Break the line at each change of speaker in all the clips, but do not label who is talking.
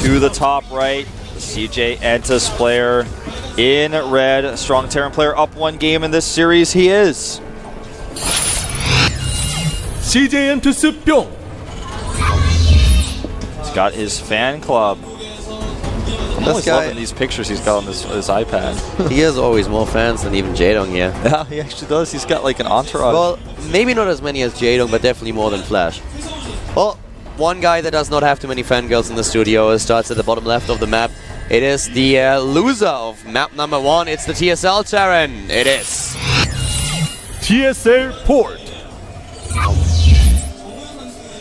to the top right. CJ Entus player in red. Strong Terran player up 1 game in this series. He is.
CJ Entus Bbyong.
He's got his fan club. I'm always loving these pictures he's got on his iPad.
He has always more fans than even Jaedong here.
Yeah, he actually does. He's got like an entourage.
Well, maybe not as many as Jaedong, but definitely more than Flash. Well, one guy that does not have too many fangirls in the studio starts at the bottom left of the map. It is the loser of map number 1. It's the TSL Terran. It is
GSL Polt.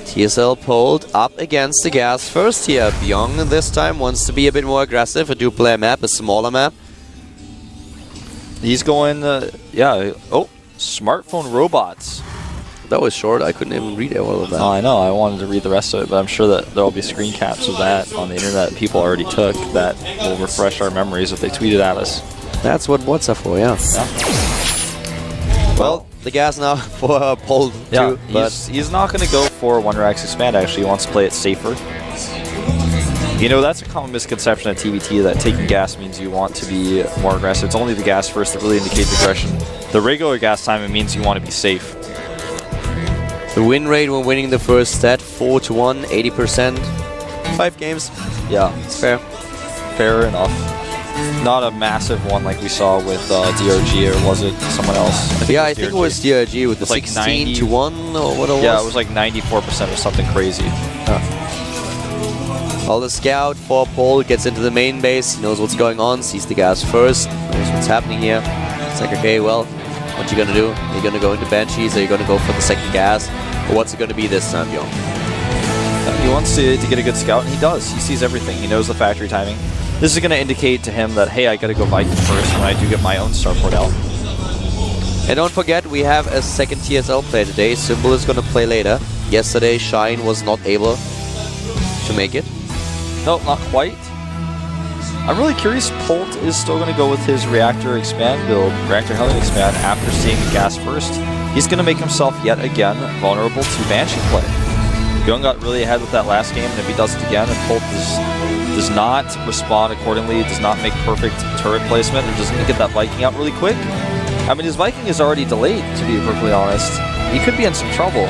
TSL Polt up against the gas first here. Bbyong this time wants to be a bit more aggressive. A two-player map, a smaller map.
He's going, yeah. Oh, smartphone robots.
That was short. I couldn't even read all of that.
Oh, I know. I wanted to read the rest of it, but I'm sure that there'll be screen caps of that on the internet people already took that will refresh our memories if they tweeted at us.
That's what WhatsApp for, yeah. Well, the gas now for Polt too.
But he's not going to go for One Racks Expand, actually. He wants to play it safer. You know, that's a common misconception at TVT that taking gas means you want to be more aggressive. It's only the gas first that really indicates aggression. The regular gas time, it means you want to be safe.
The win rate when winning the first set, 4-1, 80%. 5 games.
Yeah.
It's fair.
Fair enough. Not a massive one like we saw with DRG, or was it someone else?
I think it was DRG with the
like
16-1 or what it was.
Yeah, it was like 94% or something crazy.
Well, the scout for Polt gets into the main base. He knows what's going on, sees the gas first, knows what's happening here. It's like, okay, well, what you gonna do? Are you gonna go into Banshees? Are you gonna go for the second gas? Or what's it gonna be this time, Bbyong?
He wants to get a good scout, and he does. He sees everything. He knows the factory timing. This is going to indicate to him that, hey, I got to go Viking first when I do get my own starport out.
And don't forget, we have a second TSL player today. Symbol is going to play later. Yesterday, Shine was not able to make it.
No, not quite. I'm really curious. Polt is still going to go with his Reactor Expand build, Reactor Hellion Expand, after seeing the gas first. He's going to make himself yet again vulnerable to Banshee play. Bbyong got really ahead with that last game, and if he does it again, and Polt does not respond accordingly, does not make perfect turret placement, and doesn't get that Viking out really quick. I mean, his Viking is already delayed, to be perfectly honest. He could be in some trouble.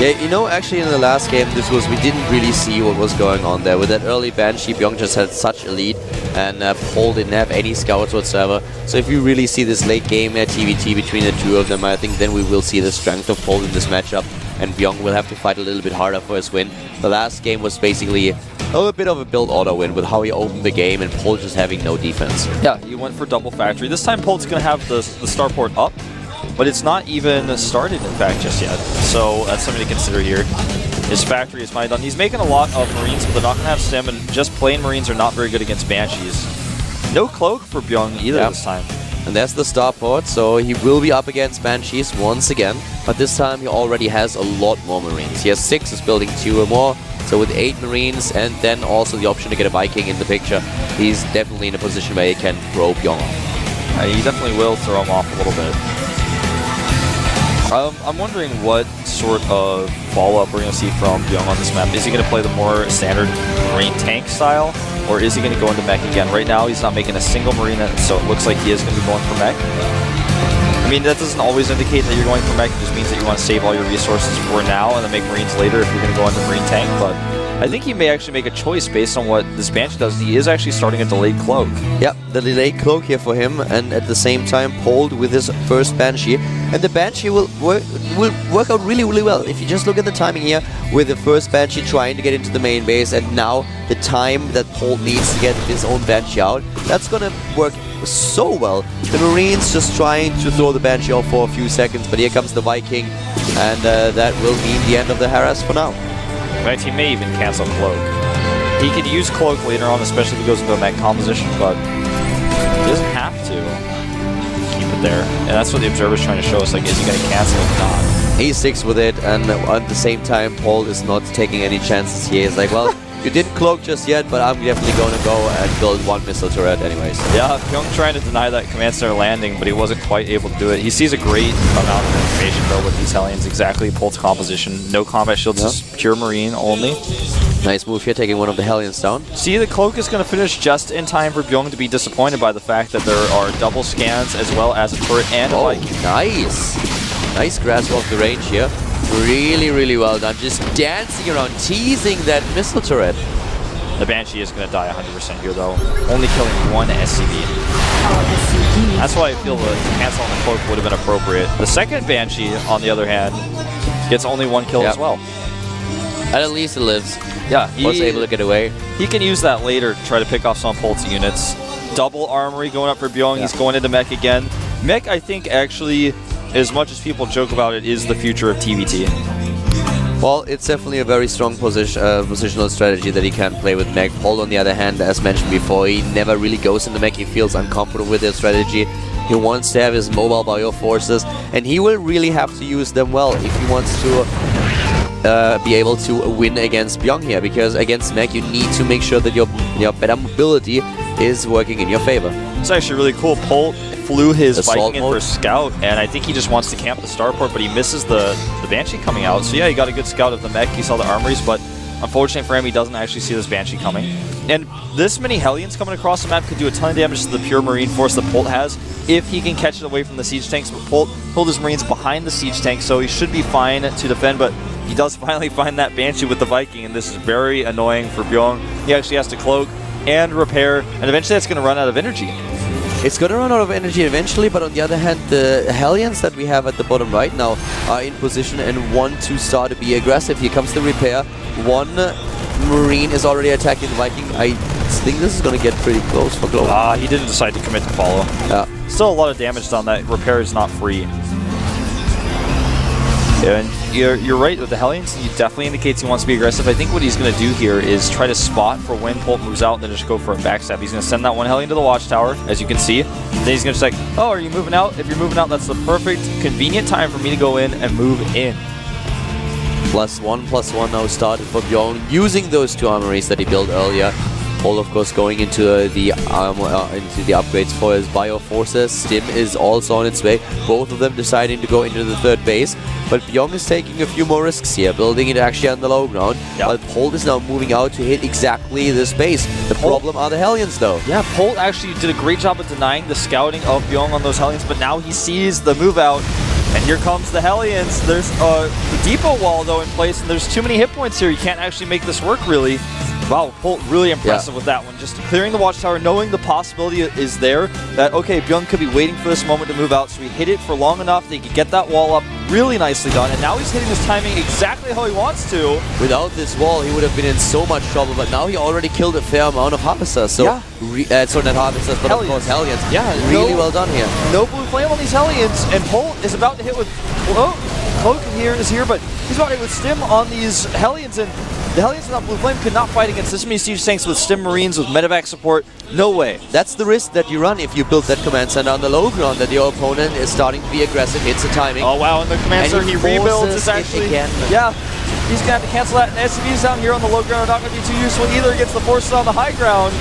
Yeah, you know, actually in the last game, we didn't really see what was going on there. With that early Banshee, Bbyong just had such a lead, and Polt didn't have any scouts whatsoever. So if you really see this late game at TVT between the two of them, I think then we will see the strength of Polt in this matchup, and Bbyong will have to fight a little bit harder for his win. The last game was basically a bit of a build order win with how he opened the game and Polt just having no defense.
Yeah, he went for double factory. This time Polt's going to have the starport up, but it's not even started, in fact, just yet. So that's something to consider here. His factory is finally done. He's making a lot of Marines, but they're not going to have Stim, and just plain Marines are not very good against Banshees. No cloak for Bbyong either this time.
And there's the starport, so he will be up against Banshees once again, but this time he already has a lot more Marines. He has 6, is building 2 or more, so with 8 Marines and then also the option to get a Viking in the picture, he's definitely in a position where he can throw Bbyong off.
He definitely will throw him off a little bit. I'm wondering what sort of follow-up we're going to see from Bbyong on this map. Is he going to play the more standard Marine tank style, or is he going to go into mech again? Right now, he's not making a single Marine, so it looks like he is going to be going for mech. I mean, that doesn't always indicate that you're going for mech. It just means that you want to save all your resources for now and then make Marines later if you're going to go into Marine tank. But I think he may actually make a choice based on what this Banshee does. He is actually starting a delayed cloak.
Yep, the delayed cloak here for him, and at the same time Polt with his first Banshee. And the Banshee will work out really, really well. If you just look at the timing here, with the first Banshee trying to get into the main base, and now the time that Polt needs to get his own Banshee out, that's gonna work so well. The Marines just trying to throw the Banshee off for a few seconds, but here comes the Viking, and that will mean the end of the harass for now.
In fact, he may even cancel Cloak. He could use Cloak later on, especially if he goes into a mech composition, but he doesn't have to keep it there. And that's what the Observer's trying to show us, like, is he going to cancel it or not?
He sticks with it, and at the same time, Polt is not taking any chances here. He's like, well, you didn't Cloak just yet, but I'm definitely going to go and build one missile turret anyways.
Yeah, Bbyong trying to deny that command center landing, but he wasn't quite able to do it. He sees a great amount of information, though, with these Hellions. Exactly Polt's composition. No combat shields, just pure Marine only.
Nice move here, taking one of the Hellions down.
See, the Cloak is going to finish just in time for Bbyong to be disappointed by the fact that there are double scans as well as a turret and a Viking.
Nice. Nice grasp of the range here. Really, really well done. Just dancing around, teasing that missile turret.
The Banshee is going to die 100% here, though. Only killing one SCV. That's why I feel the cancel on the Cloak would have been appropriate. The second Banshee, on the other hand, gets only one kill as well.
And at least it lives.
Yeah, he
was able to get away.
He can use that later to try to pick off some Polt's units. Double armory going up for Bbyong. He's going into mech again. Mech, I think, actually, as much as people joke about it, is the future of TVT.
Well, it's definitely a very strong positional strategy that he can play with mech. Polt, on the other hand, as mentioned before, he never really goes into mech. He feels uncomfortable with his strategy. He wants to have his mobile bio forces, and he will really have to use them well if he wants to be able to win against Bbyong here, because against mech you need to make sure that your better mobility is working in your favor.
It's actually really cool. Polt flew his
Assault
Viking in
mode.
for scout, and I think he just wants to camp the starport, but he misses the Banshee coming out. So yeah, he got a good scout of the mech. He saw the armories, but unfortunately for him, he doesn't actually see this Banshee coming. And this many Hellions coming across the map could do a ton of damage to the pure Marine force that Polt has if he can catch it away from the siege tanks. But Polt pulled his Marines behind the siege tank, so he should be fine to defend, but he does finally find that Banshee with the Viking, and this is very annoying for Bbyong. He actually has to cloak and repair, and eventually that's going to run out of energy.
It's going to run out of energy eventually, but on the other hand, the Hellions that we have at the bottom right now are in position and want to start to be aggressive. Here comes the repair. One Marine is already attacking the Viking. I think this is going to get pretty close for Glow.
He didn't decide to commit to follow. Still a lot of damage done. That repair is not free. And you're right with the Hellions. He definitely indicates he wants to be aggressive. I think what he's going to do here is try to spot for when Polt moves out and then just go for a backstab. He's going to send that one Hellion to the watchtower, as you can see. Then he's going to just like, oh, are you moving out? If you're moving out, that's the perfect, convenient time for me to go in and move in.
+1/+1 now started for Bbyong, using those two armories that he built earlier. Polt, of course, going into the upgrades for his bio forces. Stim is also on its way. Both of them deciding to go into the third base. But Bbyong is taking a few more risks here, building it actually on the low ground. While Polt is now moving out to hit exactly this base. The problem are the Hellions, though.
Yeah, Polt actually did a great job of denying the scouting of Bbyong on those Hellions, but now he sees the move out. And here comes the Hellions. There's the depot wall, though, in place, and there's too many hit points here. You can't actually make this work, really. Wow, Polt really impressive with that one. Just clearing the watchtower, knowing the possibility is there that, okay, Bbyong could be waiting for this moment to move out, so he hit it for long enough that he could get that wall up. Really nicely done, and now he's hitting his timing exactly how he wants to.
Without this wall, he would have been in so much trouble, but now he already killed a fair amount of Harvesters. So, sorry, not Harvesters, but of course Hellions. Yeah, really well done here.
No blue flame on these Hellions, and Polt is about to hit with... Cloak is here, but he's about to hit with Stim on these Hellions, and the Hellions without blue flame could not fight against this many siege tanks with Stim Marines, with medevac support. No way.
That's the risk that you run if you build that command center on the low ground, that your opponent is starting to be aggressive, hits the timing.
Oh wow, and the command center he rebuilds is actually... Yeah, he's going to have to cancel that, and SCVs down here on the low ground are not going to be too useful either against the forces on the high ground.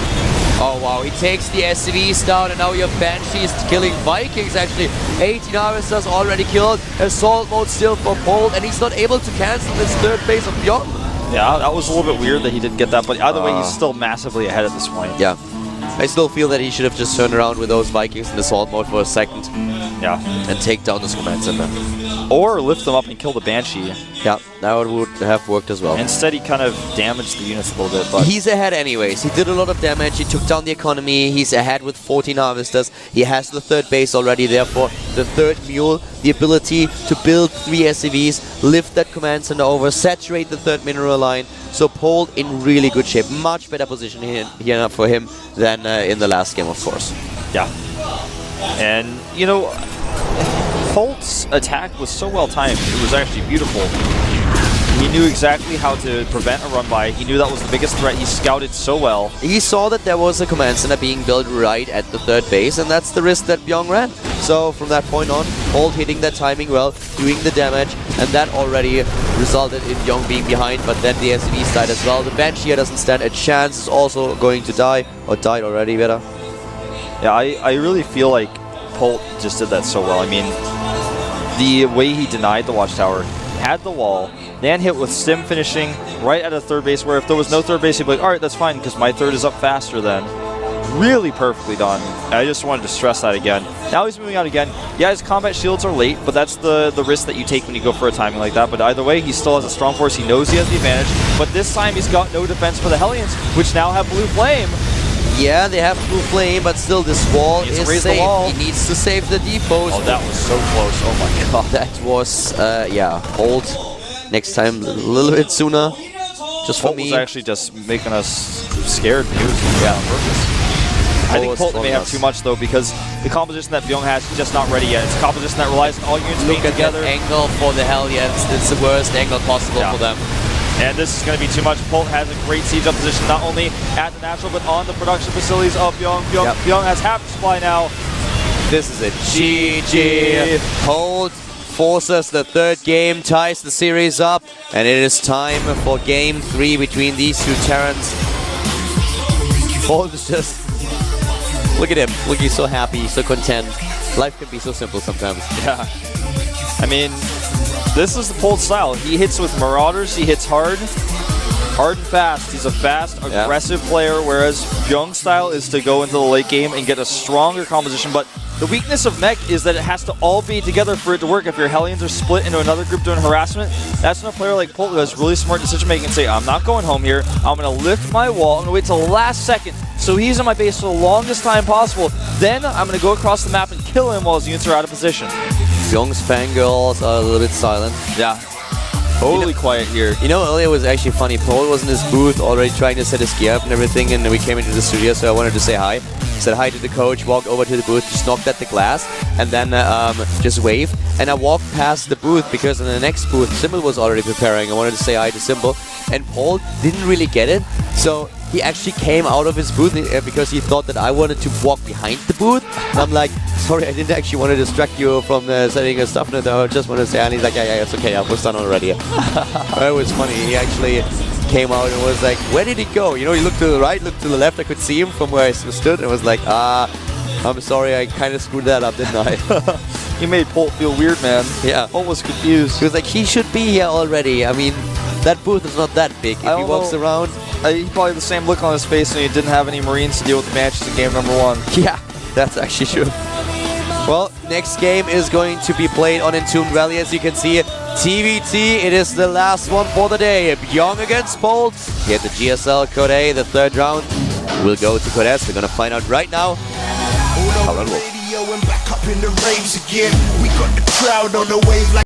Oh wow, he takes the SCVs down, and now you have Banshees killing Vikings actually. 18 Harvesters already killed, assault mode still for Polt, and he's not able to cancel this third base of Bbyong.
Yeah, that was a little bit weird that he didn't get that, but either way, he's still massively ahead at this point.
Yeah. I still feel that he should have just turned around with those Vikings in assault mode for a second.
Yeah.
And take down this command center.
Or lift them up and kill the Banshee.
Yeah, that would have worked as well.
Instead, he kind of damaged the units a little bit, but...
He's ahead anyways. He did a lot of damage. He took down the economy. He's ahead with 14 Harvesters. He has the third base already. Therefore, the third mule, the ability to build 3 SCVs, lift that command center over, saturate the third mineral line. So Polt in really good shape. Much better position here for him than in the last game, of course.
Yeah. And, you know, Polt's attack was so well timed. It was actually beautiful. He knew exactly how to prevent a run by. He knew that was the biggest threat. He scouted so well.
He saw that there was a command center being built right at the third base, and that's the risk that Bbyong ran. So from that point on, Polt hitting that timing well, doing the damage, and that already resulted in Bbyong being behind, but then the SCVs died as well. The Banshee here doesn't stand a chance, is also going to die, or died already, better.
Yeah, I really feel like Polt just did that so well. I mean, the way he denied the watchtower, had the wall. Nan hit with Stim finishing right at a third base, where if there was no third base, he'd be like, all right, that's fine, because my third is up faster then. Really perfectly done. I just wanted to stress that again. Now he's moving out again. Yeah, his combat shields are late, but that's the risk that you take when you go for a timing like that. But either way, he still has a strong force. He knows he has the advantage. But this time he's got no defense for the Hellions, which now have Blue Flame.
Yeah, they have Blue Flame, but still this wall is safe. He needs to save the depot.
Oh, that was so close. Oh my god.
That was, yeah, Polt. Next time, a little bit sooner. Just for
Polt
me.
was actually just making us scared. He was doing that on purpose. I think Polt may have too much though, because the composition that Bbyong has is just not ready yet. It's a composition that relies on all units being together.
That angle for the Hellions. It's the worst angle possible for them.
And this is going to be too much. Polt has a great siege up position, not only at the natural, but on the production facilities of Bbyong. Bbyong has half the supply now.
This is a GG. Polt forces the third game, ties the series up, and it is time for game 3 between these two Terrans. Polt is just... Look at him. Look, he's so happy, so content. Life can be so simple sometimes.
Yeah. I mean, this is the Polt style. He hits with Marauders, he hits hard and fast. He's a fast, aggressive player, whereas Bbyong's style is to go into the late game and get a stronger composition. But the weakness of mech is that it has to all be together for it to work. If your Hellions are split into another group doing harassment, that's when a player like Polt who has really smart decision making and say, I'm not going home here, I'm going to lift my wall, I'm going to wait till the last second so he's on my base for the longest time possible. Then I'm going to go across the map and kill him while his units are out of position.
Bbyong's fangirls are a little bit silent.
Yeah. Totally quiet here.
You know, earlier was actually funny. Polt was in his booth already trying to set his gear up and everything, and we came into the studio, so I wanted to say hi. Said hi to the coach, walked over to the booth, just knocked at the glass, and then just waved. And I walked past the booth because in the next booth, Symbol was already preparing. I wanted to say hi to Symbol, and Polt didn't really get it. So he actually came out of his booth because he thought that I wanted to walk behind the booth. And I'm like, sorry, I didn't actually want to distract you from setting your stuff. No, I just want to say, and he's like, yeah, it's okay, I was done already. It was funny. He actually came out and was like, where did he go? You know, he looked to the right, looked to the left. I could see him from where I stood, and was like, I'm sorry, I kind of screwed that up, didn't I?
You made Polt feel weird, man.
Yeah.
Polt was confused.
He was like, he should be here already. I mean, that booth is not that big. If he walks around...
he probably had the same look on his face when he didn't have any Marines to deal with the matches in game number 1.
Yeah, that's actually true. Well, next game is going to be played on Entombed Valley, as you can see. TVT, it is the last one for the day. Bbyong against Polt. Here at the GSL Code A, the third round will go to Code S. We're going to find out right now.
And back up in the raves again. We got the crowd on the wave like